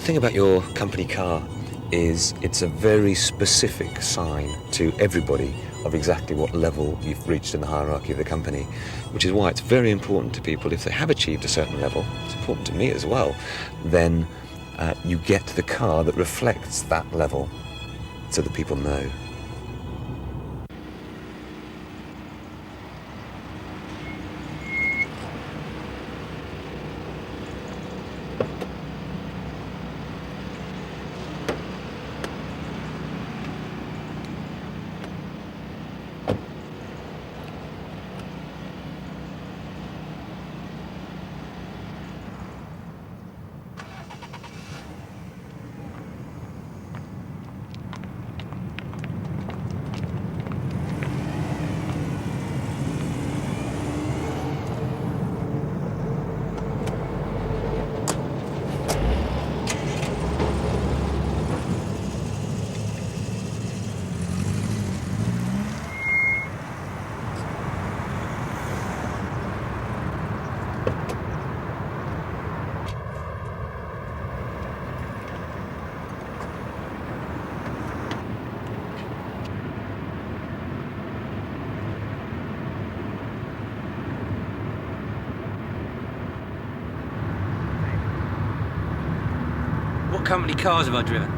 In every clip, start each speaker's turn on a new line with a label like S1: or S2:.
S1: thing about your company car is it's a very specific sign to everybody of exactly what level you've reached in the hierarchy of the company, which is why it's very important to people, if they have achieved a certain level, it's important to me as well, then you get the car that reflects that level so that people know.
S2: What company cars have I driven?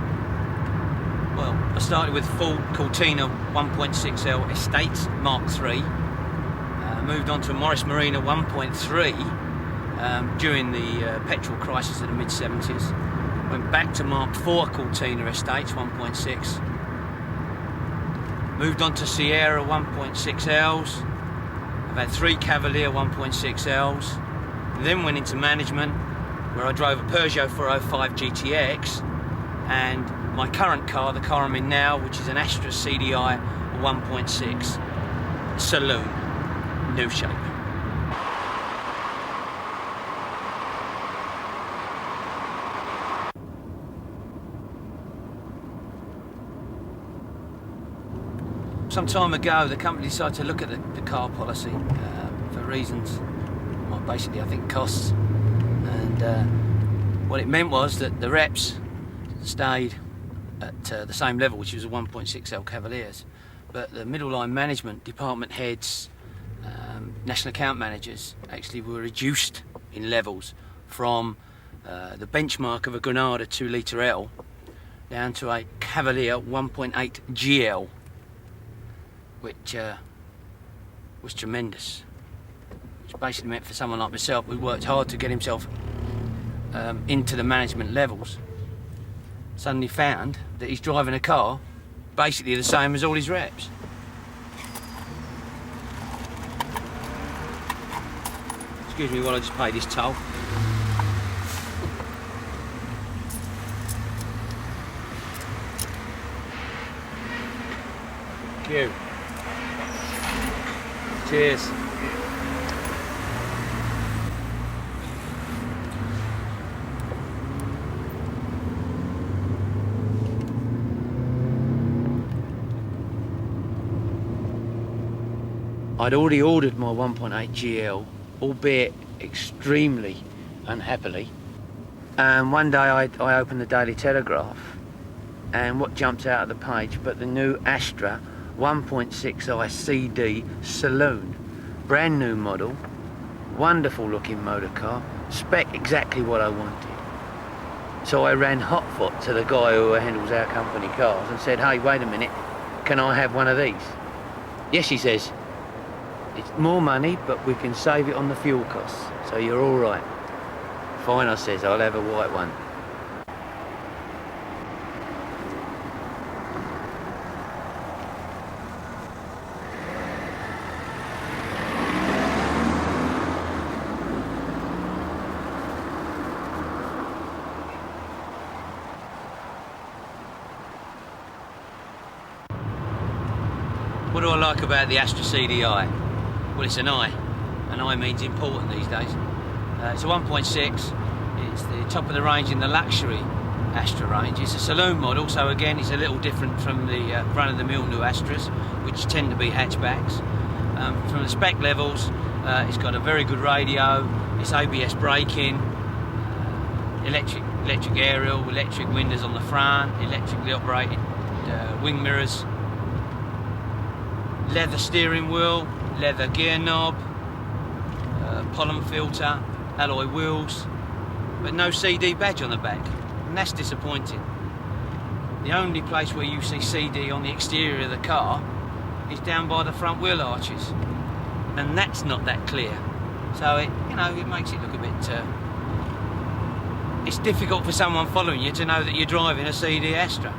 S2: Well, I started with Ford Cortina 1.6L Estates Mark III. Moved on to a Morris Marina 1.3 during the petrol crisis of the mid-70s. Went back to Mark IV Cortina Estates 1.6. Moved on to Sierra 1.6Ls. I've had 3 Cavalier 1.6Ls. Then went into management, where I drove a Peugeot 405 GTX, and my current car, the car I'm in now, which is an Astra CDi 1.6 saloon, new shape. Some time ago, the company decided to look at the car policy for reasons, well, basically I think costs. And what it meant was that the reps stayed at the same level, which was a 1.6L Cavaliers, but the middle line management, department heads, national account managers actually were reduced in levels from the benchmark of a Granada 2 litre L down to a Cavalier 1.8 GL, which was tremendous. Which basically meant for someone like myself who worked hard to get himself into the management levels, suddenly found that he's driving a car basically the same as all his reps. Excuse me while I just pay this toll. Thank you. Cheers. I'd already ordered my 1.8 GL, albeit extremely unhappily. And one day I opened the Daily Telegraph, and what jumped out of the page but the new Astra 1.6i CD Saloon. Brand new model, wonderful looking motor car, spec exactly what I wanted. So I ran hotfoot to the guy who handles our company cars and said, hey, wait a minute, can I have one of these? Yes, he says. It's more money, but we can save it on the fuel costs, so you're all right. Fine, I says, I'll have a white one. What do I like about the Astra CDi? Well, it's an I. An I means important these days. It's a 1.6. It's the top of the range in the luxury Astra range. It's a saloon model, so again it's a little different from the run-of-the-mill new Astras, which tend to be hatchbacks. From the spec levels, it's got a very good radio, it's ABS braking, electric electric aerial, electric windows on the front, electrically operated wing mirrors, leather steering wheel, leather gear knob, pollen filter, alloy wheels, but no CD badge on the back, and that's disappointing. The only place where you see CD on the exterior of the car is down by the front wheel arches, and that's not that clear. So it, you know, it makes it look a bit. It's difficult for someone following you to know that you're driving a CD Astra.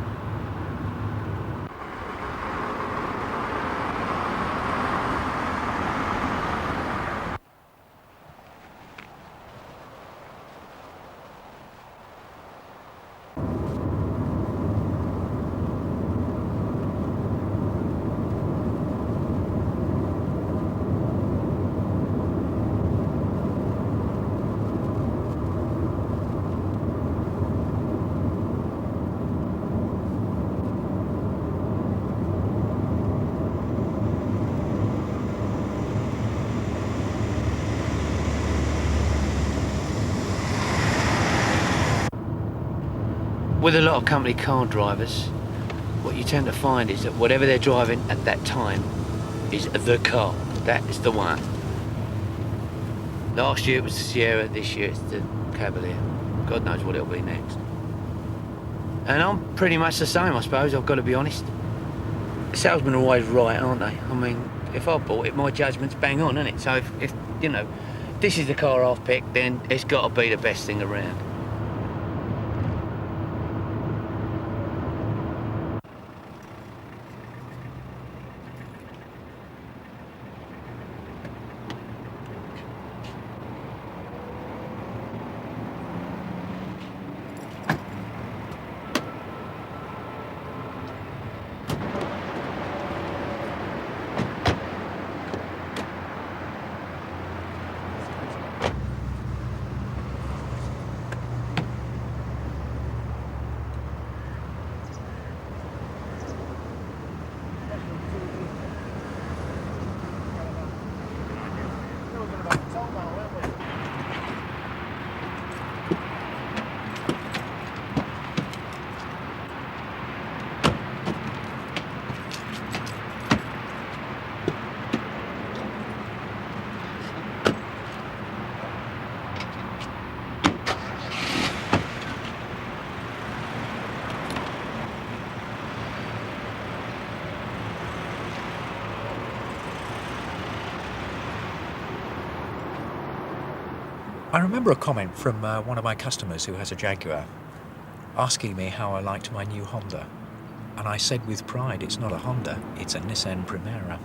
S2: With a lot of company car drivers, what you tend to find is that whatever they're driving at that time is the car. That is the one. Last year it was the Sierra, this year it's the Cavalier. God knows what it'll be next. And I'm pretty much the same, I suppose, I've got to be honest. Salesmen are always right, aren't they? I mean, if I bought it, my judgment's bang on, isn't it? So if you know, this is the car I've picked, then it's got to be the best thing around.
S3: I remember a comment from one of my customers who has a Jaguar asking me how I liked my new Honda, and I said with pride, it's not a Honda, it's a Nissan Primera.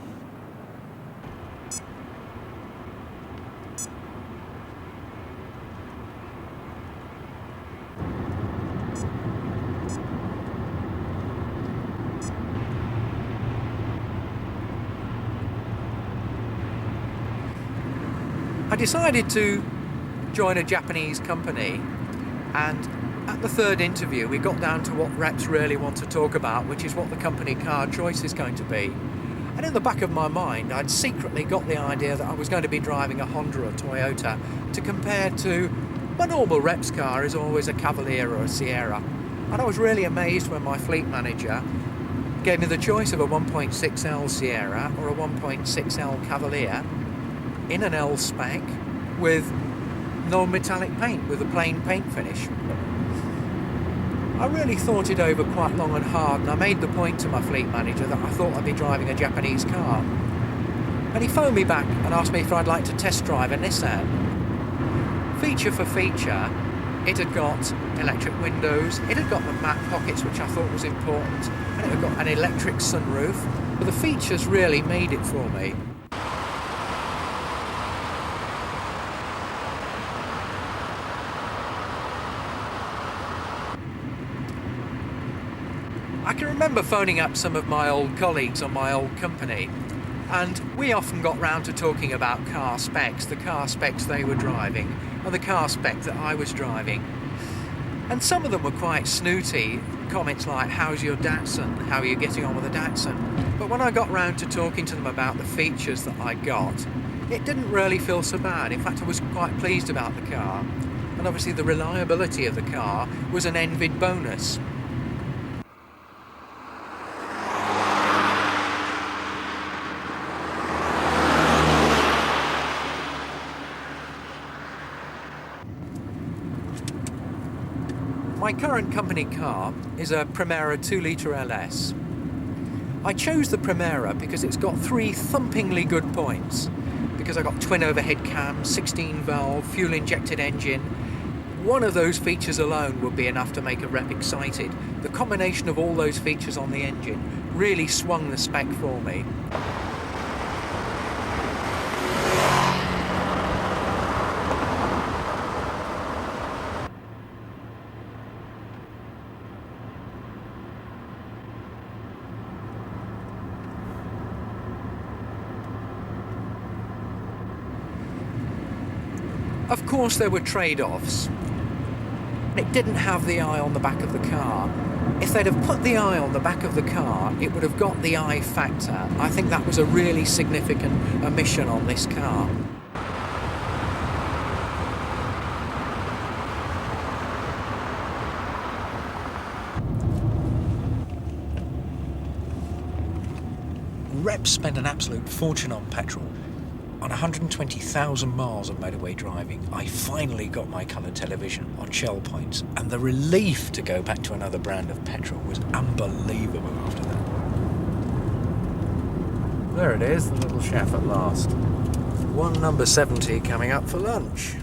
S3: I decided to join a Japanese company, and at the third interview we got down to what reps really want to talk about, which is what the company car choice is going to be. And in the back of my mind I'd secretly got the idea that I was going to be driving a Honda or a Toyota to compare to my normal reps car is always a Cavalier or a Sierra. And I was really amazed when my fleet manager gave me the choice of a 1.6L Sierra or a 1.6L Cavalier in an L spec with no metallic paint, with a plain paint finish. I really thought it over quite long and hard, and I made the point to my fleet manager that I thought I'd be driving a Japanese car. And he phoned me back and asked me if I'd like to test drive a Nissan. Feature for feature, it had got electric windows, it had got the mat pockets, which I thought was important, and it had got an electric sunroof, but the features really made it for me. I can remember phoning up some of my old colleagues on my old company, and we often got round to talking about car specs, the car specs they were driving, and the car spec that I was driving. And some of them were quite snooty, comments like, how's your Datsun, how are you getting on with the Datsun? But when I got round to talking to them about the features that I got, it didn't really feel so bad. In fact, I was quite pleased about the car. And and obviously the reliability of the car was an envied bonus. My current company car is a Primera 2-litre LS. I chose the Primera because it's got 3 thumpingly good points. Because I got twin overhead cam, 16 valve, fuel injected engine. One of those features alone would be enough to make a rep excited. The combination of all those features on the engine really swung the spec for me. Of course there were trade-offs. It didn't have the eye on the back of the car. If they'd have put the eye on the back of the car, it would have got the eye factor. I think that was a really significant omission on this car. Reps spend an absolute fortune on petrol. On 120,000 miles of motorway driving, I finally got my colour television on Shell points, and the relief to go back to another brand of petrol was unbelievable after that. There it is, the little chef at last. One number 70 coming up for lunch.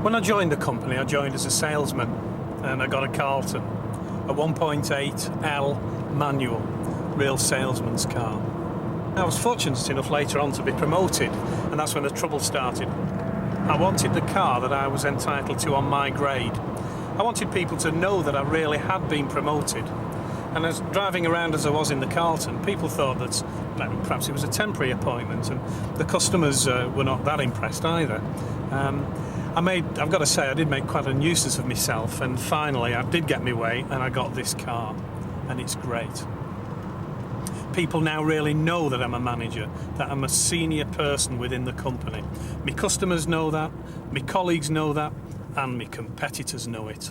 S4: When I joined the company, I joined as a salesman, and I got a Carlton, a 1.8L manual, real salesman's car. I was fortunate enough later on to be promoted, and that's when the trouble started. I wanted the car that I was entitled to on my grade. I wanted people to know that I really had been promoted. And as driving around as I was in the Carlton, people thought that perhaps it was a temporary appointment, and the customers were not that impressed either. I've got to say, I did make quite a nuisance of myself, and finally I did get my way and I got this car, and it's great. People now really know that I'm a manager, that I'm a senior person within the company. My customers know that, my colleagues know that, and my competitors know it.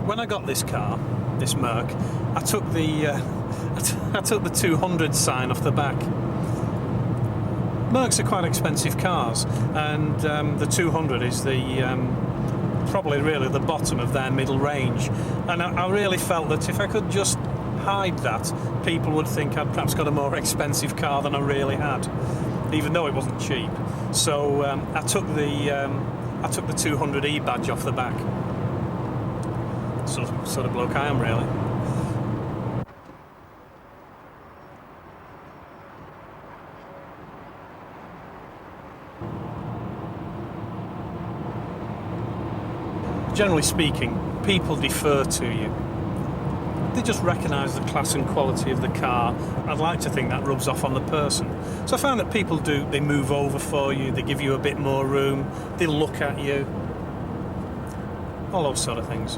S4: When I got this car, this Merc, I took the 200 sign off the back. Mercs are quite expensive cars, and the 200 is probably really the bottom of their middle range. And I really felt that if I could just hide that, people would think I'd perhaps got a more expensive car than I really had, even though it wasn't cheap. So I took the 200E badge off the back. Sort of bloke I am, really. Generally speaking, people defer to you. they just recognise the class and quality of the car. I'd like to think that rubs off on the person. So I found that people they move over for you, they give you a bit more room, they look at you, all those sort of things.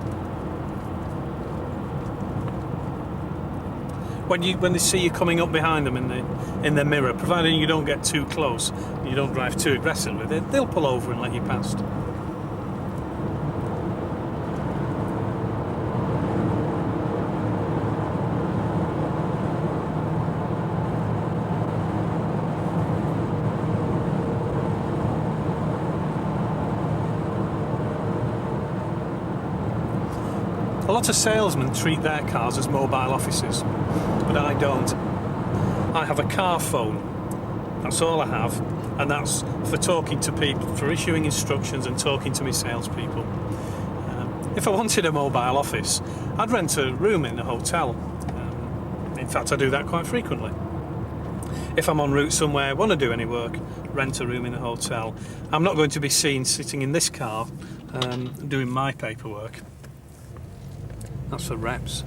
S4: When they see you coming up behind them in the mirror, providing you don't get too close, you don't drive too aggressively, they'll pull over and let you past. A lot of salesmen treat their cars as mobile offices, but I don't. I have a car phone. That's all I have, and that's for talking to people, for issuing instructions and talking to my salespeople. If I wanted a mobile office, I'd rent a room in a hotel. In fact, I do that quite frequently. If I'm en route somewhere, want to do any work, rent a room in a hotel. I'm not going to be seen sitting in this car doing my paperwork. That's for reps.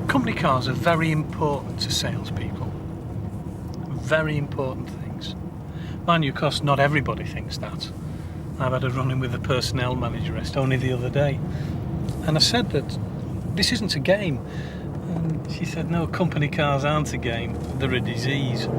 S4: Company cars are very important to salespeople. Very important things. Mind you, of course, not everybody thinks that. I've had a run-in with the personnel manageress only the other day, and I said that this isn't a game, and she said no, company cars aren't a game, they're a disease.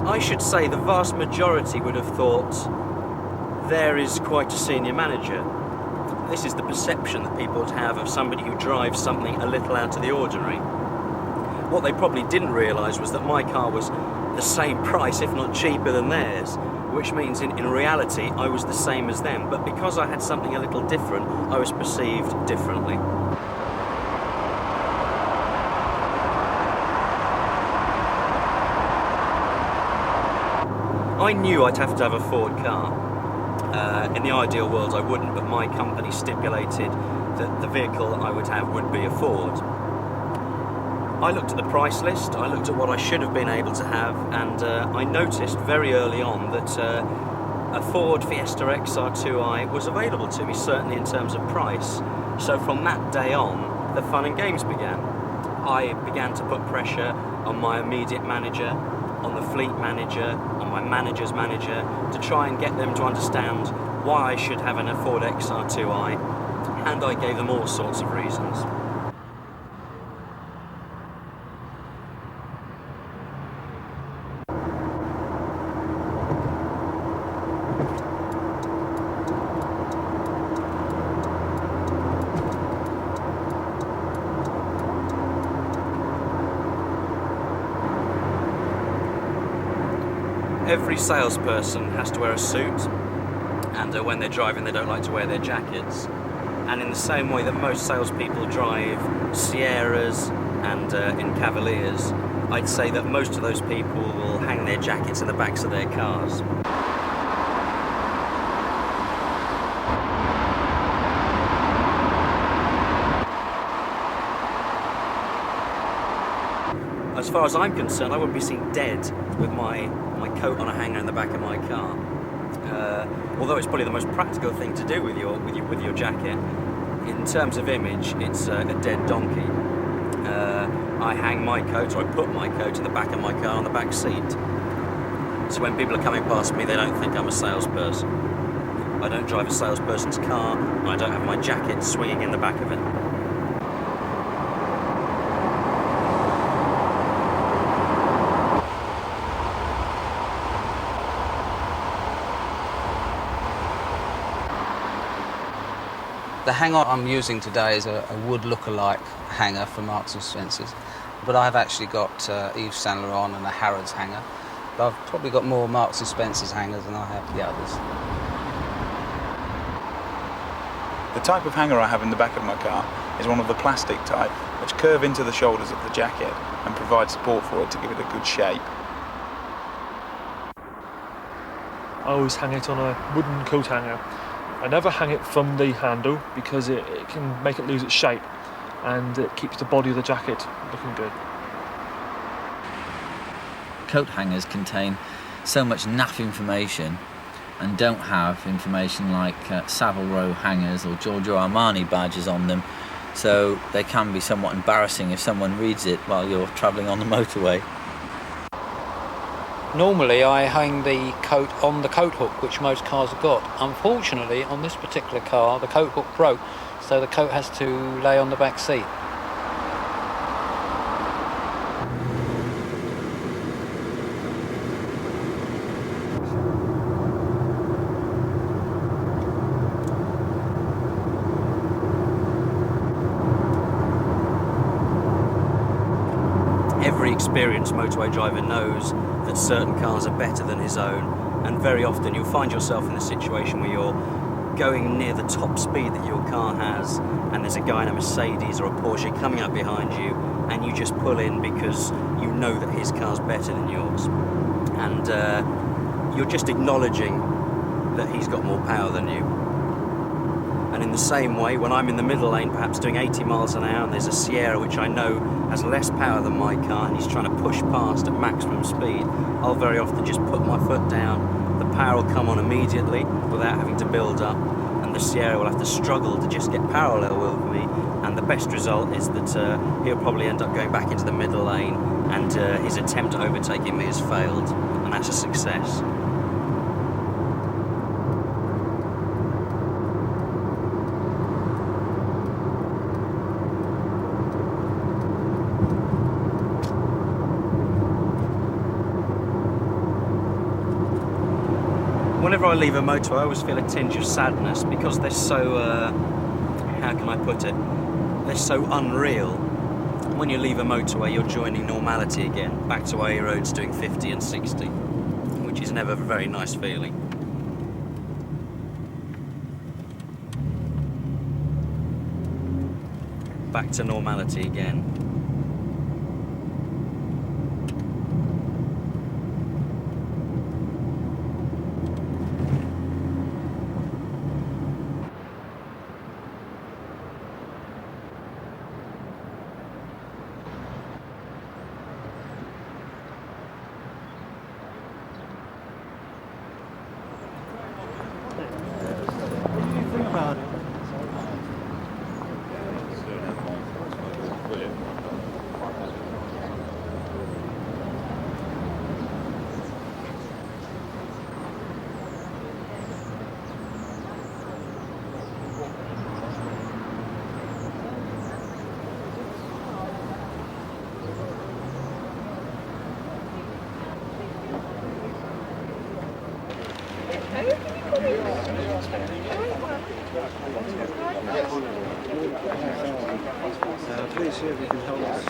S5: I should say the vast majority would have thought there is quite a senior manager. This is the perception that people would have of somebody who drives something a little out of the ordinary. What they probably didn't realise was that my car was the same price, if not cheaper than theirs, which means in reality I was the same as them, but because I had something a little different, I was perceived differently. I knew I'd have to have a Ford car. In the ideal world I wouldn't, but my company stipulated that the vehicle I would have would be a Ford. I looked at the price list, I looked at what I should have been able to have, and I noticed very early on that a Ford Fiesta XR 2i was available to me, certainly in terms of price. So from that day on, the fun and games began. I began to put pressure on my immediate manager, on the fleet manager, on my manager's manager, to try and get them to understand why I should have a Ford XR 2i, and I gave them all sorts of reasons. Every salesperson has to wear a suit, and when they're driving they don't like to wear their jackets. And in the same way that most salespeople drive Sierras, and in Cavaliers, I'd say that most of those people will hang their jackets in the backs of their cars. As far as I'm concerned, I wouldn't be seen dead with my coat on a hanger in the back of my car. Although it's probably the most practical thing to do with your jacket, in terms of image, it's a dead donkey. I hang my coat, or I put my coat in the back of my car on the back seat. So when people are coming past me, they don't think I'm a salesperson. I don't drive a salesperson's car, and I don't have my jacket swinging in the back of it.
S2: The hanger I'm using today is a wood look-alike hanger from Marks & Spencer's, but I've actually got Yves Saint Laurent and a Harrods hanger. But I've probably got more Marks & Spencer's hangers than I have the others.
S6: The type of hanger I have in the back of my car is one of the plastic type, which curve into the shoulders of the jacket and provide support for it to give it a good shape.
S7: I always hang it on a wooden coat hanger. I never hang it from the handle because it can make it lose its shape, and it keeps the body of the jacket looking good.
S8: Coat hangers contain so much naff information and don't have information like Savile Row hangers or Giorgio Armani badges on them, so they can be somewhat embarrassing if someone reads it while you're travelling on the motorway.
S3: Normally I hang the coat on the coat hook, which most cars have got. Unfortunately, on this particular car, the coat hook broke, so the coat has to lay on the back seat.
S5: Every experienced motorway driver knows that certain cars are better than his own, and very often you'll find yourself in a situation where you're going near the top speed that your car has, and there's a guy in a Mercedes or a Porsche coming up behind you, and you just pull in because you know that his car's better than yours, and you're just acknowledging that he's got more power than you. And in the same way, when I'm in the middle lane, perhaps doing 80 miles an hour, and there's a Sierra which I know has less power than my car, and he's trying to push past at maximum speed, I'll very often just put my foot down. The power will come on immediately without having to build up, and the Sierra will have to struggle to just get parallel with me, and the best result is that he'll probably end up going back into the middle lane, and his attempt at overtaking me has failed, and that's a success. Whenever I leave a motorway, I always feel a tinge of sadness because they're so, how can I put it? They're so unreal. When you leave a motorway, you're joining normality again, back to A roads doing 50 and 60, which is never a very nice feeling. Back to normality again.
S9: Please see if you can help us.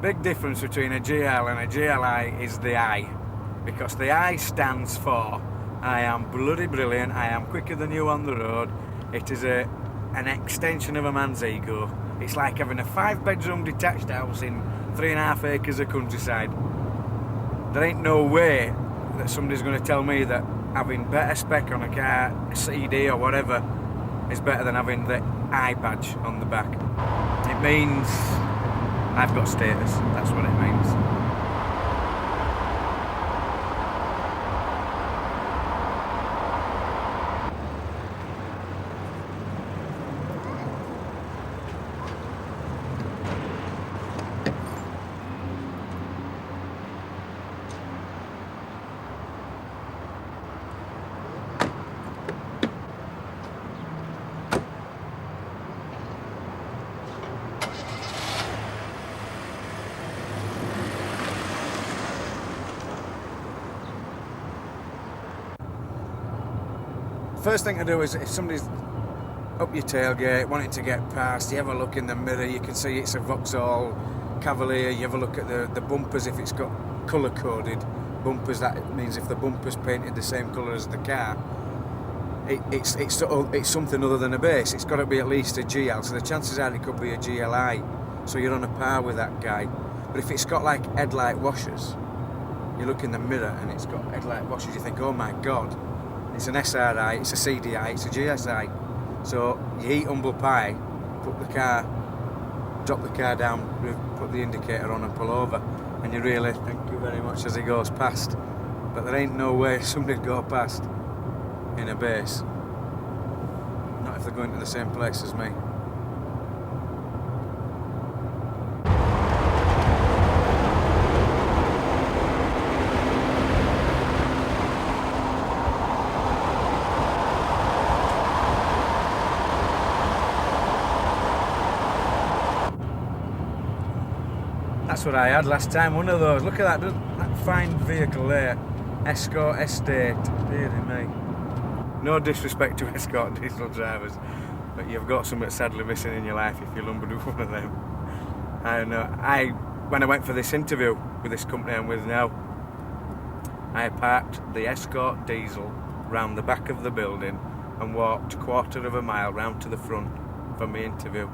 S10: big difference between a GL and a GLI is the I, because the I stands for I am bloody brilliant, I am quicker than you on the road. It is an extension of a man's ego. It's like having a 5-bedroom detached house in 3.5 acres of countryside. There ain't no way that somebody's going to tell me that having better spec on a car, a CD or whatever, is better than having the I badge on the back. It means I've got status, that's what it means. First thing to do is, if somebody's up your tailgate, wanting to get past, you have a look in the mirror, you can see it's a Vauxhall Cavalier, you have a look at the bumpers, if it's got colour-coded bumpers, that means if the bumper's painted the same colour as the car, it's something other than a base. It's got to be at least a GL, so the chances are it could be a GLI, so you're on a par with that guy. But if it's got like headlight washers, you look in the mirror and it's got headlight washers, you think, oh my god, it's an SRI, it's a CDI, it's a GSI. So you eat humble pie, drop the car down, put the indicator on and pull over, and you really thank you very much as he goes past. But there ain't no way somebody'd go past in a base. Not if they're going to the same place as me. That's what I had last time, one of those. Look at that fine vehicle there. Escort Estate, dearie me. No disrespect to Escort diesel drivers, but you've got something sadly missing in your life if you're lumbered with one of them. I know. When I went for this interview with this company I'm with now, I parked the Escort diesel round the back of the building and walked a quarter of a mile round to the front for my interview.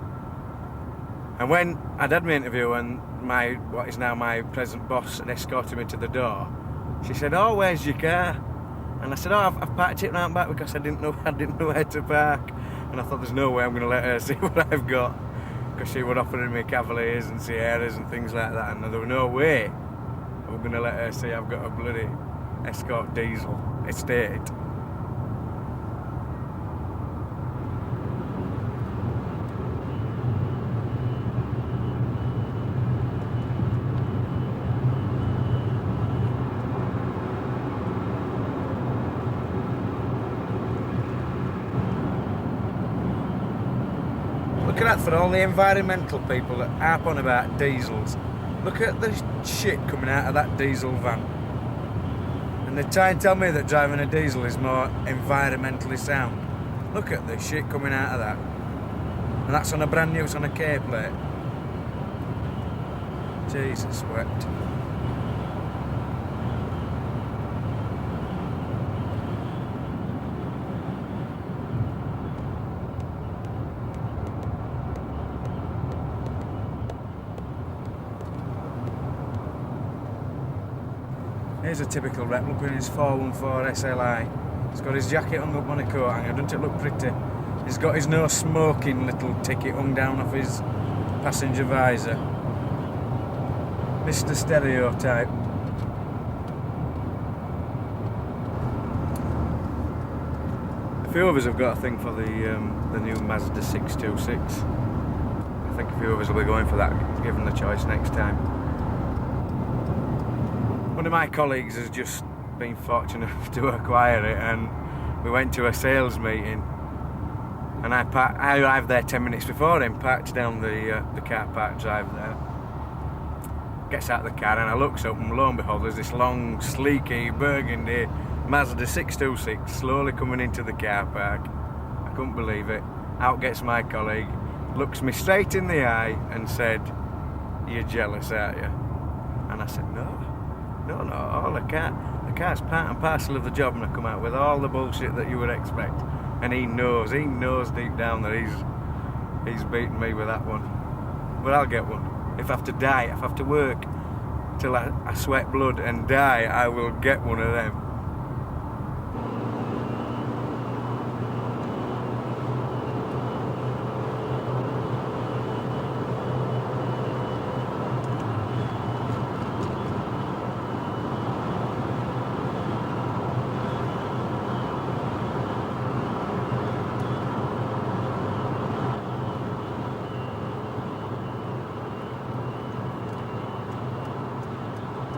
S10: And when I'd had my interview and what is now my present boss had escorted me to the door, she said, "Oh, where's your car?" And I said, "Oh, I've parked it round back because I didn't know where to park." And I thought, there's no way I'm going to let her see what I've got, because she was offering me Cavaliers and Sierras and things like that, and there was no way I was going to let her see I've got a bloody Escort diesel estate. Look at that, for all the environmental people that harp on about diesels. Look at the shit coming out of that diesel van. And they try and tell me that driving a diesel is more environmentally sound. Look at the shit coming out of that. And that's on a brand new, it's on a K plate. Jesus wept. Here's a typical rep, look at his 414 SLI. He's got his jacket hung up on a coat hanger, doesn't it look pretty? He's got his no smoking little ticket hung down off his passenger visor. Mr. Stereotype. A few of us have got a thing for the new Mazda 626. I think a few of us will be going for that, given the choice next time. One of my colleagues has just been fortunate enough to acquire it, and we went to a sales meeting, and I arrived there 10 minutes before him, parked down the car park drive there, gets out of the car and I looks up, and lo and behold there's this long sleeky burgundy Mazda 626 slowly coming into the car park. I couldn't believe it. Out gets my colleague, looks me straight in the eye and said, you're jealous, aren't you? And I said, no, all the car's part and parcel of the job, and I come out with all the bullshit that you would expect. And he knows deep down that he's beaten me with that one. But I'll get one. If I have to die, if I have to work till I sweat blood and die, I will get one of them.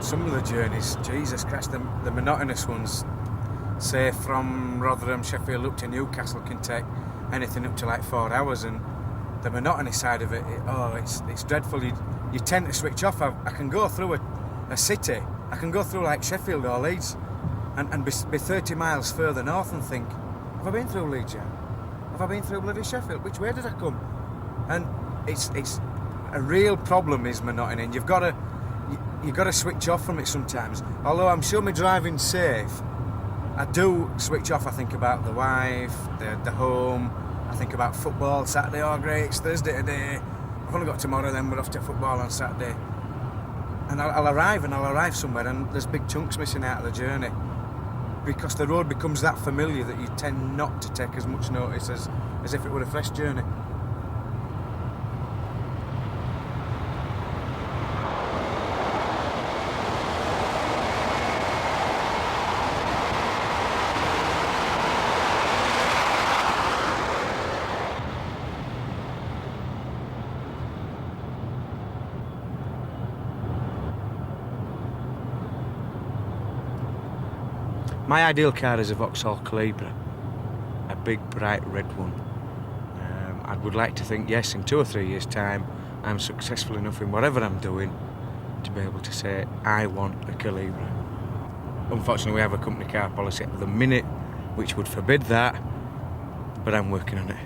S10: Some of the journeys, Jesus Christ, the monotonous ones, say from Rotherham, Sheffield up to Newcastle, can take anything up to like 4 hours, and the monotony side of it, it's dreadful. You tend to switch off. I can go through a city, I can go through like Sheffield or Leeds and be 30 miles further north and think, have I been through Leeds yet? Have I been through bloody Sheffield? Which way did I come? And it's a real problem is monotony, and you've got to switch off from it sometimes. Although I'm sure my driving's safe, I do switch off. I think about the wife, the home, I think about football. Saturday, oh great, it's Thursday today, I've only got tomorrow, then we're off to football on Saturday. And I'll arrive somewhere and there's big chunks missing out of the journey, because the road becomes that familiar that you tend not to take as much notice as if it were a fresh journey. My ideal car is a Vauxhall Cavalier, a big bright red one. I would like to think, yes, in 2 or 3 years' time, I'm successful enough in whatever I'm doing to be able to say, I want a Cavalier. Unfortunately, we have a company car policy at the minute which would forbid that, but I'm working on it.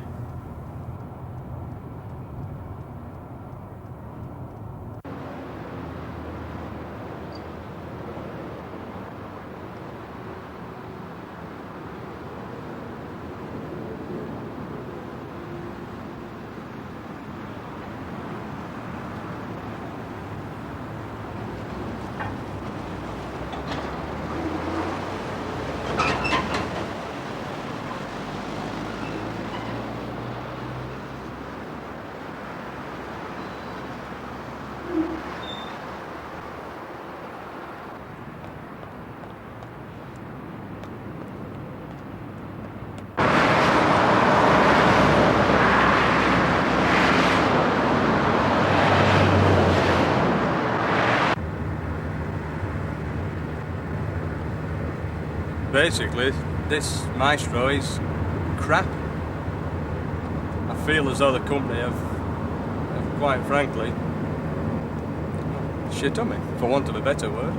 S11: Basically, this Maestro is crap. I feel as though the company have quite frankly, shit on me, for want of a better word.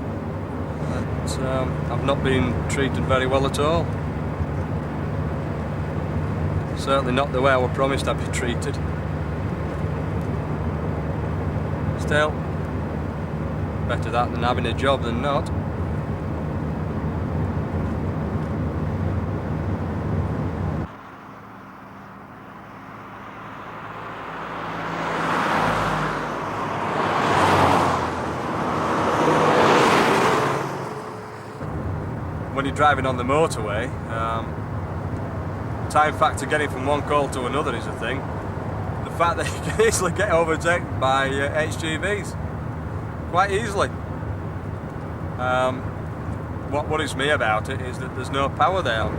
S11: But, I've not been treated very well at all. Certainly not the way I was promised I'd be treated. Still, better that than having a job than not. When you're driving on the motorway, time factor getting from one call to another is a thing. The fact that you can easily get overtaken by HGVs, quite easily. What worries me about it is that there's no power there.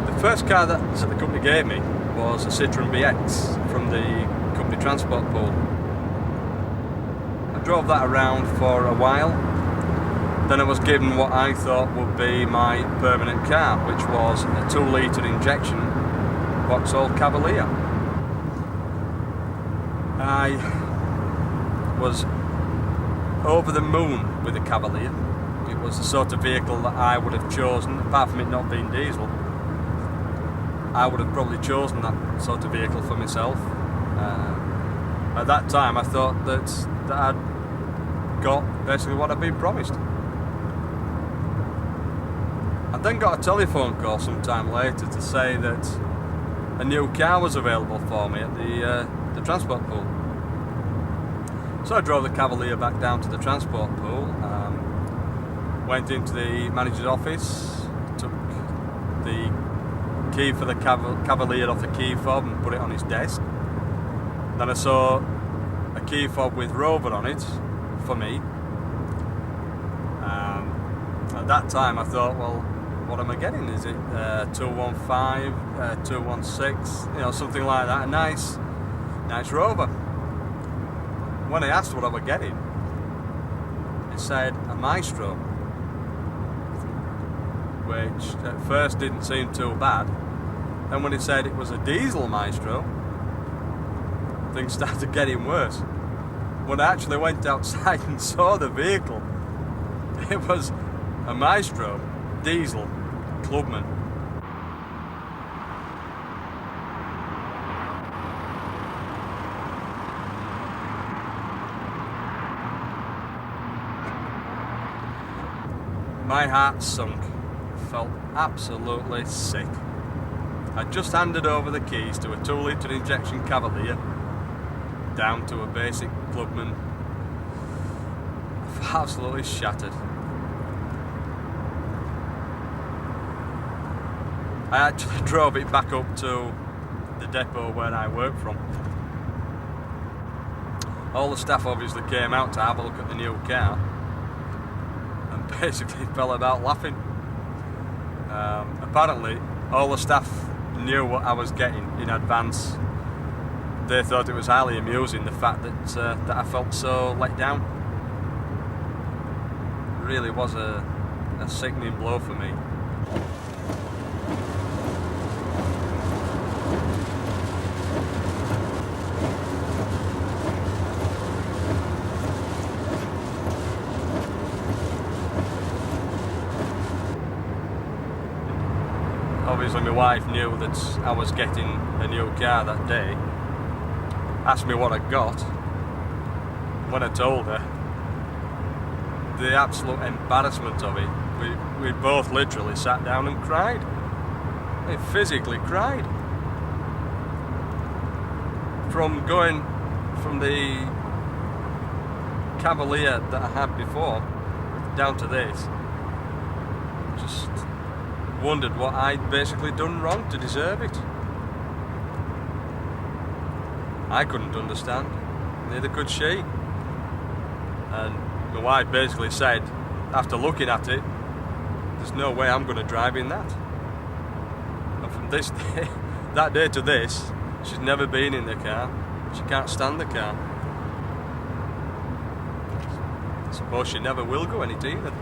S11: The first car that the company gave me was a Citroen BX from the company transport pool. I drove that around for a while. Then I was given what I thought would be my permanent car, which was a 2-litre injection Vauxhall Cavalier. I was over the moon with the Cavalier. It was the sort of vehicle that I would have chosen, apart from it not being diesel. I would have probably chosen that sort of vehicle for myself. At that time I thought that I'd got basically what I'd been promised. I then got a telephone call some time later to say that a new car was available for me at the transport pool. So I drove the Cavalier back down to the transport pool, went into the manager's office, took the key for the Cavalier off the key fob and put it on his desk. Then I saw a key fob with Rover on it for me. At that time I thought, well, what am I getting? Is it 215, 216, you know, something like that, a nice Rover. When I asked what I was getting, it said a Maestro, which at first didn't seem too bad. Then when it said it was a diesel Maestro, things started getting worse. When I actually went outside and saw the vehicle, it was a Maestro diesel clubman. My heart sunk. Felt absolutely sick. I just handed over the keys to a 2-litre injection Cavalier down to a basic clubman. I felt absolutely shattered. I actually drove it back up to the depot where I work from. All the staff obviously came out to have a look at the new car and basically fell about laughing. Apparently all the staff knew what I was getting in advance. They thought it was highly amusing, the fact that I felt so let down. It really was a sickening blow for me. Obviously my wife knew that I was getting a new car that day, asked me what I got. When I told her, the absolute embarrassment of it, we both literally sat down and cried. We physically cried. From going from the Cavalier that I had before down to this, just wondered what I'd basically done wrong to deserve it. I couldn't understand, neither could she. And my wife basically said, after looking at it, there's no way I'm going to drive in that. And from this day, that day to this, she's never been in the car. She can't stand the car. I suppose she never will go in it either.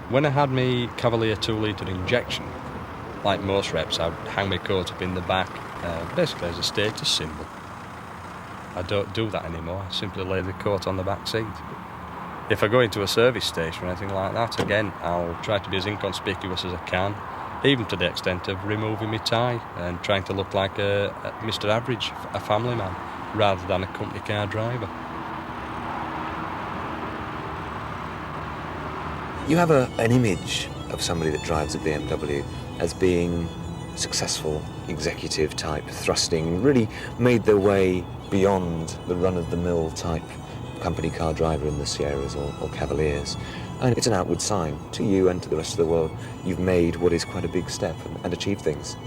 S12: When I had my Cavalier 2-litre injection, like most reps, I'd hang my coat up in the back, basically as a status symbol. I don't do that anymore, I simply lay the coat on the back seat. If I go into a service station or anything like that, again, I'll try to be as inconspicuous as I can, even to the extent of removing my tie and trying to look like a Mr. Average, a family man, rather than a company car driver.
S1: You have an image of somebody that drives a BMW as being successful, executive type, thrusting, really made their way beyond the run-of-the-mill type company car driver in the Sierras or Cavaliers. And it's an outward sign to you and to the rest of the world. You've made what is quite a big step and achieved things.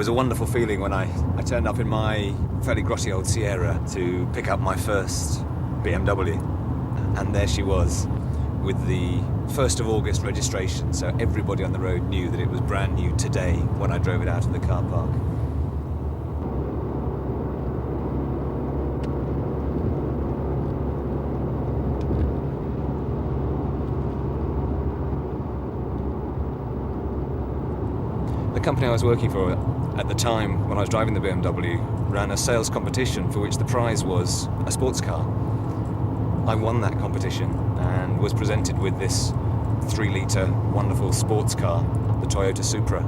S1: was a wonderful feeling when I turned up in my fairly grotty old Sierra to pick up my first BMW. And there she was, with the 1st of August registration, so everybody on the road knew that it was brand new today when I drove it out of the car park. The company I was working for at the time, when I was driving the BMW, ran a sales competition for which the prize was a sports car. I won that competition and was presented with this 3-litre wonderful sports car, the Toyota Supra.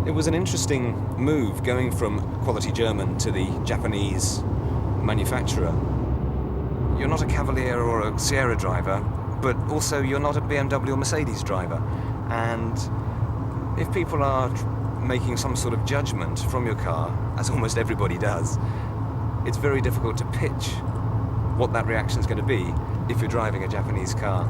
S1: It was an interesting move going from quality German to the Japanese manufacturer. You're not a Cavalier or a Sierra driver, but also you're not a BMW or Mercedes driver. And if people are making some sort of judgment from your car, as almost everybody does, it's very difficult to pitch what that reaction is going to be if you're driving a Japanese car.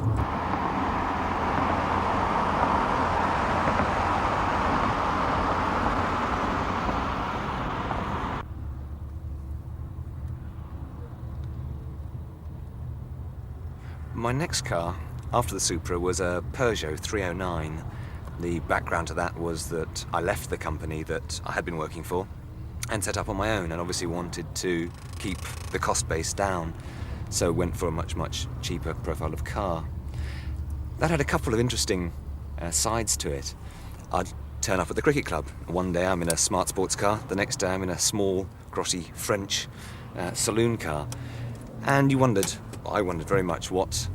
S1: My next car, after the Supra, was a Peugeot 309. The background to that was that I left the company that I had been working for and set up on my own, and obviously wanted to keep the cost base down, so went for a much, much cheaper profile of car. That had a couple of interesting sides to it. I'd turn up at the cricket club. One day I'm in a smart sports car, the next day I'm in a small, grotty French saloon car. And I wondered very much what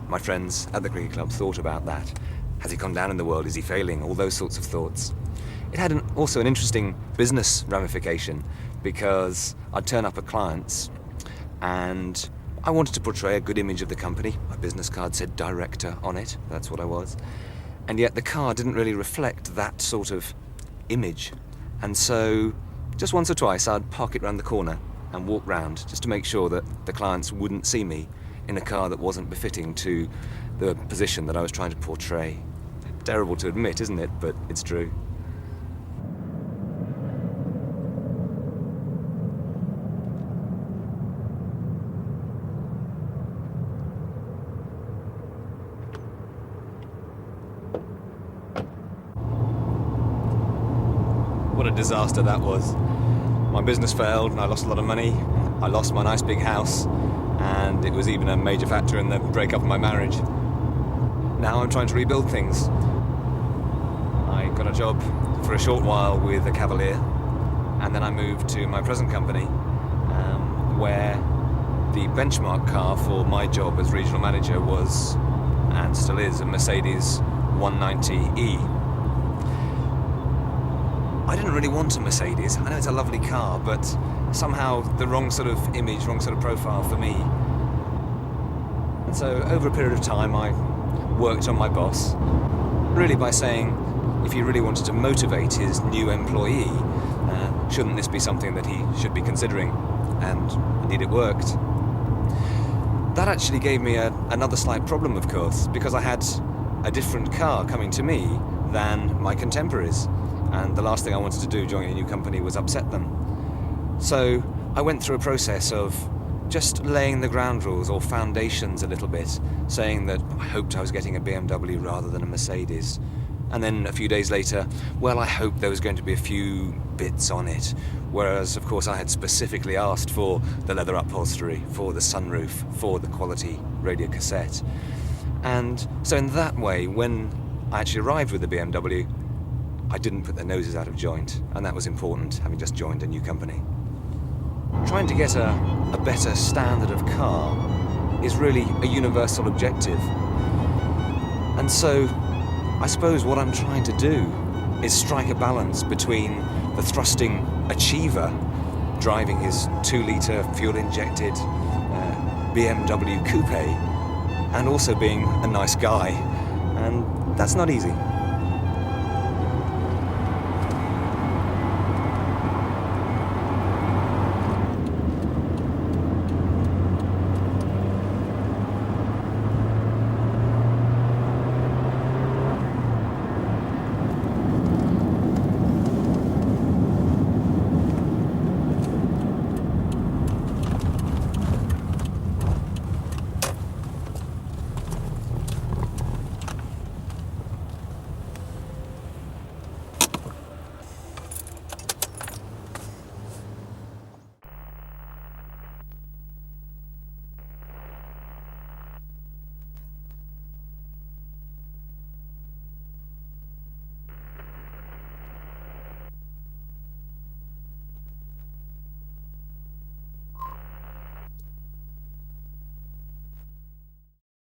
S1: my friends at the cricket club thought about that. Has he gone down in the world? Is he failing? All those sorts of thoughts. It had also an interesting business ramification, because I'd turn up at clients and I wanted to portray a good image of the company. My business card said director on it, that's what I was. And yet the car didn't really reflect that sort of image. And so just once or twice I'd park it round the corner and walk round just to make sure that the clients wouldn't see me in a car that wasn't befitting to the position that I was trying to portray. Terrible to admit, isn't it? But it's true. What a disaster that was. My business failed and I lost a lot of money. I lost my nice big house, and it was even a major factor in the breakup of my marriage. Now I'm trying to rebuild things. I got a job for a short while with a Cavalier, and then I moved to my present company, where the benchmark car for my job as regional manager was, and still is, a Mercedes 190E. I didn't really want a Mercedes. I know it's a lovely car, but somehow the wrong sort of image, wrong sort of profile for me. And so over a period of time I worked on my boss, really by saying, if he really wanted to motivate his new employee, shouldn't this be something that he should be considering? And indeed it worked. That actually gave me another slight problem, of course, because I had a different car coming to me than my contemporaries. And the last thing I wanted to do joining a new company was upset them. So I went through a process of just laying the ground rules or foundations a little bit, saying that I hoped I was getting a BMW rather than a Mercedes. And then a few days later, well, I hoped there was going to be a few bits on it. Whereas, of course, I had specifically asked for the leather upholstery, for the sunroof, for the quality radio cassette. And so in that way, when I actually arrived with the BMW, I didn't put their noses out of joint, and that was important, having just joined a new company. Trying to get a better standard of car is really a universal objective. And so, I suppose what I'm trying to do is strike a balance between the thrusting achiever, driving his 2-litre fuel-injected BMW coupe, and also being a nice guy. And that's not easy.